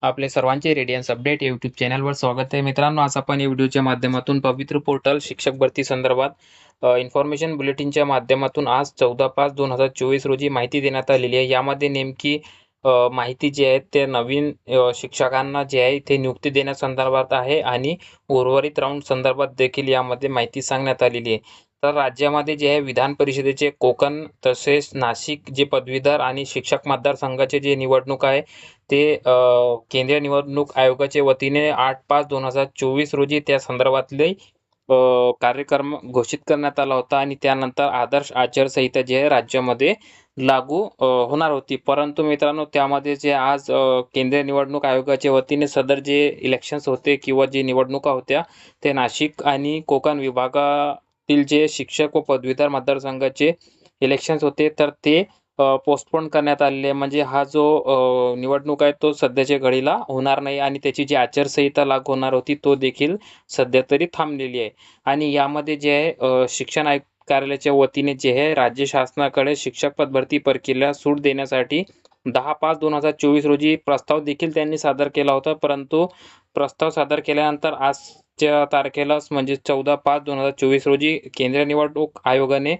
आपले सर्वांचे Radiance update YouTube चॅनलवर स्वागत आहे मित्रांनो. आज आपण या व्हिडिओच्या माध्यमातून पवित्र पोर्टल शिक्षक भरती संदर्भात इन्फॉर्मेशन बुलेटिनच्या माध्यमातून आज 14/5/2024 रोजी माहिती देण्यात आलेली आहे. यामध्ये नेमकी माहिती जी आहे ते नवीन शिक्षकांना जे आहे ते नियुक्ती देण्यासंदर्भात आहे आणि उर्वरित राऊंड संदर्भात देखील यामध्ये माहिती सांगण्यात आलेली आहे. तर राज्यामध्ये जे आहे विधान परिषदेचे कोकण तसेच नाशिक जे पदवीधर आणि शिक्षक मतदारसंघाचे जे निवडणूक आहे ते केंद्रीय निवडणूक आयोगाच्या वतीने 8/5/2024 रोजी त्या संदर्भातले कार्यक्रम घोषित करण्यात आला होता आणि त्यानंतर आदर्श आचारसंहिता जी आहे राज्यामध्ये लागू होणार होती. परंतु मित्रांनो, त्यामध्ये जे आज केंद्रीय निवडणूक आयोगाच्या वतीने सदर जे इलेक्शन्स होते किंवा जे निवडणुका होत्या ते नाशिक आणि कोकण विभागातील जे शिक्षक व पदवीधर मतदारसंघाचे इलेक्शन्स होते तर ते पोस्टपोन करण्यात आलेले. म्हणजे हा जो निवडणूक आहे तो सध्याच्या घडीला होणार नाही आणि त्याची जी आचारसंहिता लागू होणार होती तो देखील सध्या तरी थांबलेली आहे. आणि यामध्ये जे आहे शिक्षण आयुक्त कार्यालयाच्या वतीने जे आहे राज्य शासनाकडे शिक्षक पद भरती प्रक्रियेला सूट देण्यासाठी 10/5/2024 रोजी प्रस्ताव देखील त्यांनी सादर केला होता. परंतु प्रस्ताव सादर केल्यानंतर आजच्या तारखेलाच म्हणजे 14/5/2024 रोजी केंद्रीय निवडणूक आयोगाने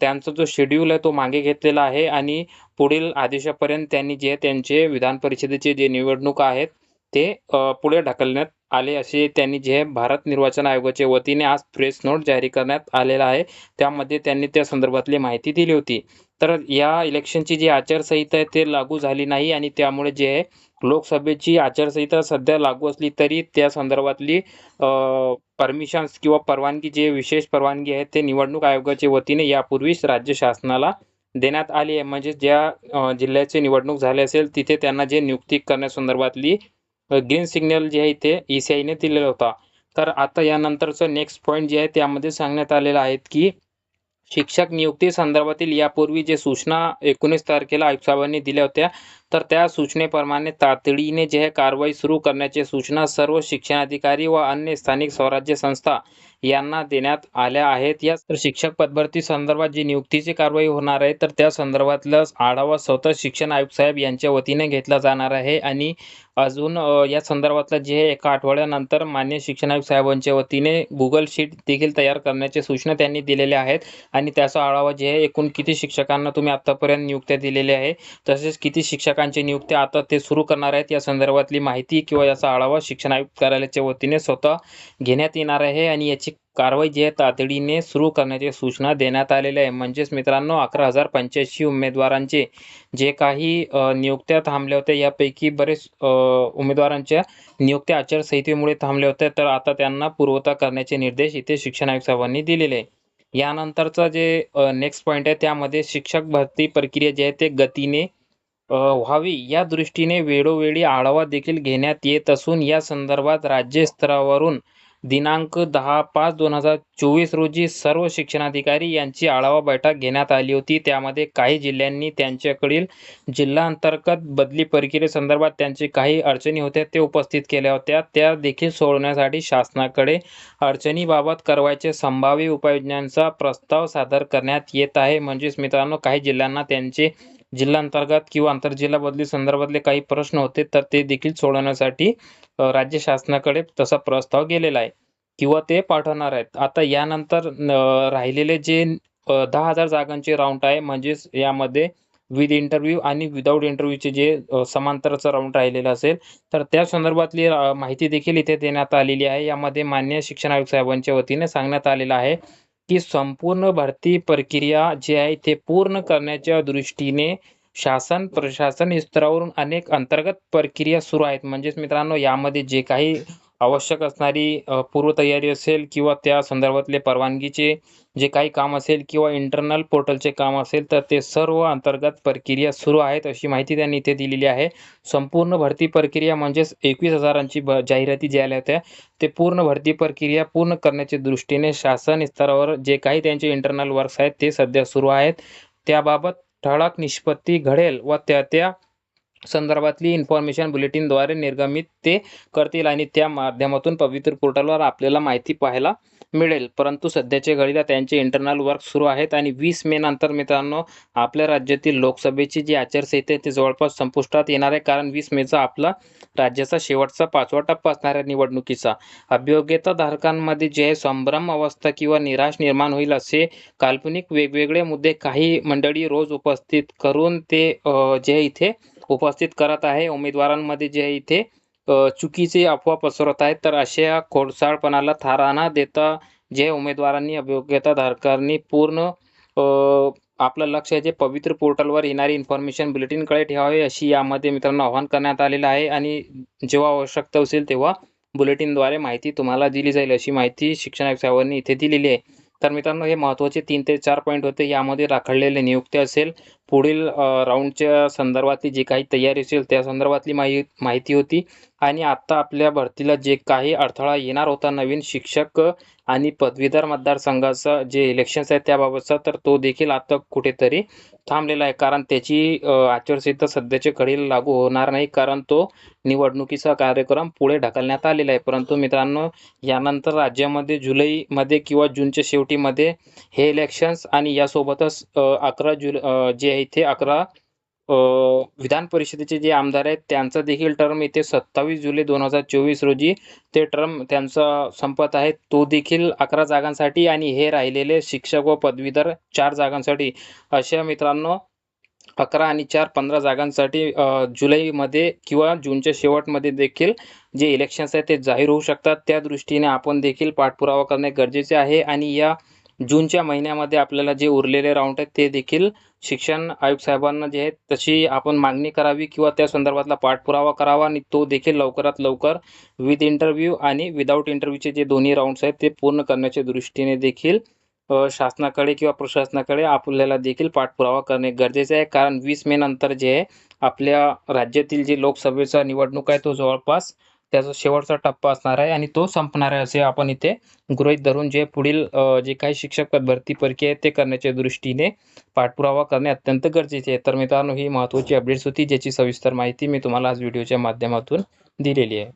त्यांचा जो शेड्यूल आहे तो मागे घेतलेला आहे आणि पुढील आदेशापर्यंत त्यांनी जे त्यांचे विधान परिषदेचे जे निवडणूक आहेत ते पुढे ढकलण्यात आले असे त्यांनी जे भारत निर्वाचन आयोगाच्या वतीने आज प्रेस नोट जारी करण्यात आलेला आहे. त्यामध्ये त्यांनी त्या संदर्भातली माहिती दिली होती. तर या इलेक्शनची जी आचारसंहिता आहे ते लागू झाली नाही आणि त्यामुळे जे आहे लोकसभेची आचारसंहिता सध्या लागू असली तरी त्या संदर्भातली परमिशन्स किंवा परवानगी जे विशेष परवानगी आहे ते निवडणूक आयोगाच्या वतीने यापूर्वीच राज्य शासनाला देण्यात आली आहे. म्हणजे ज्या जिल्ह्याची निवडणूक झाली असेल तिथे त्यांना जे नियुक्ती करण्यासंदर्भातली ग्रीन सिग्नल जे आहे ते ECIने दिलेला होता. तर आता यानंतरचं नेक्स्ट पॉईंट जे आहे त्यामध्ये सांगण्यात आलेलं आहे की शिक्षक नियुक्ती संदर्भातील यापूर्वी जे सूचना 19 तारखेला आयुक्त साहेबांनी दिल्या होत्या तर त्या सूचनेप्रमाणे तातडीने जे कारवाई सुरू करण्याची सूचना सर्व शिक्षणाधिकारी व अन्य स्थानिक स्वराज्य संस्था यांना देण्यात आल्या आहेत. या शिक्षक पदभरती संदर्भात जी नियुक्तीची कारवाई होणार आहे तर त्या संदर्भातला आढावा स्वतः शिक्षण आयुक्त साहेब यांच्या वतीने घेतला जाणार आहे आणि अजून या संदर्भातलं जे एका आठवड्यानंतर मान्य शिक्षण आयुक्त साहेबांच्या वतीने गुगल शीट देखील तयार करण्याची सूचना त्यांनी दिलेल्या आहेत आणि त्याचा आढावा जे आहे एकूण किती शिक्षकांना तुम्ही आतापर्यंत नियुक्त्या दिलेल्या आहे तसेच किती शिक्षकांची नियुक्त्या आता ते सुरू करणार आहेत या संदर्भातली माहिती किंवा याचा आढावा शिक्षण आयुक्त कार्यालयाच्या वतीने स्वतः घेण्यात येणार आहे आणि याची कारवाई जी आहे तातडीने सुरू करण्याची सूचना देण्यात आलेल्या आहे. म्हणजेच मित्रांनो 11,085 उमेदवारांचे जे काही नियुक्त्या थांबल्या होत्या यापैकी बरेच उमेदवारांच्या नियुक्त्या आचारसंहितेमुळे थांबल्या होत्या तर आता त्यांना पूर्वता करण्याचे निर्देश इथे शिक्षण आयुक्त साहेबांनी दिलेले आहे. यानंतरचा जे नेक्स्ट पॉईंट आहे त्यामध्ये शिक्षक भरती प्रक्रिया जी आहे ते गतीने व्हावी या दृष्टीने वेळोवेळी आढावा देखील घेण्यात येत असून या संदर्भात राज्य स्तरावरून दिनांक 10/5/2024 रोजी सर्व शिक्षणाधिकारी यांची आढावा बैठक घेण्यात आली होती. त्यामध्ये काही जिल्ह्यांनी त्यांच्याकडील जिल्हा अंतर्गत बदली प्रक्रियेसंदर्भात त्यांची काही अडचणी होत्या ते उपस्थित केल्या होत्या. त्या देखील सोडवण्यासाठी शासनाकडे अडचणीबाबत करवायचे संभाव्य उपाययोजनांचा प्रस्ताव सादर करण्यात येत आहे. म्हणजेच मित्रांनो काही जिल्ह्यांना त्यांचे जिल्हा अंतर्गत किंवा आंतरजिल्हा बदली संदर्भातले काही प्रश्न होते तर ते देखील सोडवण्यासाठी राज्य शासनाकडे तसा प्रस्ताव गेलेला आहे किंवा ते पाठवणार आहेत. आता यानंतर राहिलेले जे 10,000 जागांचे राऊंड आहे म्हणजेच यामध्ये विथ इंटरव्ह्यू आणि विदाऊट इंटरव्ह्यूचे जे समांतरचा राऊंड राहिलेला असेल तर त्या संदर्भातली माहिती देखील इथे देण्यात आलेली आहे. यामध्ये मान्य शिक्षण आयुक्त साहेबांच्या वतीने सांगण्यात आलेलं आहे की संपूर्ण भरती प्रक्रिया जी आहे ते पूर्ण करण्याच्या दृष्टीने शासन प्रशासन स्तरावरून अनेक अंतर्गत प्रक्रिया सुरू आहेत. म्हणजेच मित्रांनो यामध्ये जे काही आवश्यक असणारी पूर्वतयारी असेल किंवा त्या संदर्भातले परवानगीचे जे काही काम असेल किंवा इंटरनल पोर्टलचे काम असेल तर ते सर्व अंतर्गत प्रक्रिया सुरू आहेत अशी माहिती त्यांनी इथे दिलेली आहे. संपूर्ण भरती प्रक्रिया म्हणजेच 21,000ची जाहिराती ज्या आल्या होत्या ते पूर्ण भरती प्रक्रिया पूर्ण करण्याच्या दृष्टीने शासन स्तरावर जे काही त्यांचे इंटरनल वर्क्स आहेत ते सध्या सुरू आहेत. त्याबाबत ठळक निष्पत्ती घडेल व त्या संदर्भातली इन्फॉर्मेशन बुलेटिनद्वारे निर्गमित ते करतील आणि त्या माध्यमातून पवित्र पोर्टलवर आपल्याला माहिती पाहायला मिळेल, परंतु सध्याच्या घडीला त्यांचे इंटरनल वर्क सुरू आहेत आणि 20 मे नंतर मित्रांनो आपल्या राज्यातील लोकसभेची जी आचारसंहिता आहे ती जवळपास संपुष्टात येणार आहे. कारण 20 मेचा आपला राज्याचा शेवटचा 5वा टप्पा असणार आहे निवडणुकीचा. अभियोग्यताधारकांमध्ये जे संभ्रम अवस्था किंवा निराश निर्माण होईल असे काल्पनिक वेगवेगळे मुद्दे काही मंडळी रोज उपस्थित करून ते जे इथे उपस्थित करत आहे उमेदवारांमध्ये जे इथे चुकीची अफवा पसरवत आहेत. तर अशा खोडसाळपणाला थारा न देता जे उमेदवारांनी अभियोग्यताधारकांनी पूर्ण आपलं लक्ष जे पवित्र पोर्टलवर येणारी इन्फॉर्मेशन बुलेटिनकडे ठेवावे अशी यामध्ये मित्रांनो आवाहन करण्यात आलेलं आहे. आणि जेव्हा आवश्यकता असेल तेव्हा बुलेटिनद्वारे माहिती तुम्हाला दिली जाईल अशी माहिती शिक्षण आयोग साहेबांनी इथे दिलेली आहे. तर मित्रांनो हे महत्त्वाचे 3 ते 4 पॉईंट होते. यामध्ये राखडलेले नियुक्ती असेल, पुढील राऊंडच्या संदर्भातली जी काही तयारी असेल त्या संदर्भातली माहिती होती आणि आत्ता आपल्या भरतीला जे काही अडथळा येणार होता नवीन शिक्षक आणि पदवीधर मतदारसंघाचा जे इलेक्शन्स आहेत त्याबाबतचा, तर तो देखील आता कुठेतरी थांबलेला आहे. कारण त्याची आचारसंहिता सध्याच्या घडीला लागू होणार नाही, कारण तो निवडणुकीचा कार्यक्रम पुढे ढकलण्यात आलेला आहे. परंतु मित्रांनो यानंतर राज्यामध्ये जुलैमध्ये किंवा जूनच्या शेवटीमध्ये हे इलेक्शन्स आणि यासोबतच 11 जे आहे इथे 11 विधान परिषदेचे जे आमदार आहेत त्यांचा देखील टर्म इथे 27 जुलै 2024 रोजी ते टर्म त्यांचा संपत आहे. तो देखील 11 जागांसाठी आणि हे राहिलेले शिक्षक व पदवीधर 4 जागांसाठी. अशा मित्रांनो 11 आणि 4 15 जागांसाठी जुलैमध्ये किंवा जूनच्या शेवटमध्ये देखील जे इलेक्शन्स आहेत ते जाहीर होऊ शकतात. त्या दृष्टीने आपण देखील पाठपुरावा करणे गरजेचे आहे आणि या जूनच्या महिन्यामध्ये आपल्याला जे उरलेले राऊंड आहेत ते देखील शिक्षण आयोग साहेबांना जे आहेत तशी आपण मागणी करावी किंवा त्या संदर्भातला पाठपुरावा करावा आणि तो देखील लवकरात लवकर विथ इंटरव्ह्यू आणि विदाऊट इंटरव्ह्यूचे जे दोन्ही राऊंड्स आहेत ते पूर्ण करण्याच्या दृष्टीने देखील शासनाकडे किंवा प्रशासनाकडे आपल्याला देखील पाठपुरावा करणे गरजेचे आहे. कारण 20 मे नंतर जे आहे आपल्या राज्यातील जे लोकसभेचा निवडणूक आहे तो जवळपास त्याचा शेवटचा टप्पा असणार आहे आणि तो संपणार आहे असे आपण इथे गृहीत धरून जे पुढील जे काही शिक्षक पद भरती प्रक्रिया आहे ते करण्याच्या दृष्टीने पाठपुरावा करणे अत्यंत गरजेचे आहे. तर मित्रांनो ही महत्त्वाची अपडेट्स होती ज्याची सविस्तर माहिती मी तुम्हाला आज व्हिडिओच्या माध्यमातून दिलेली आहे.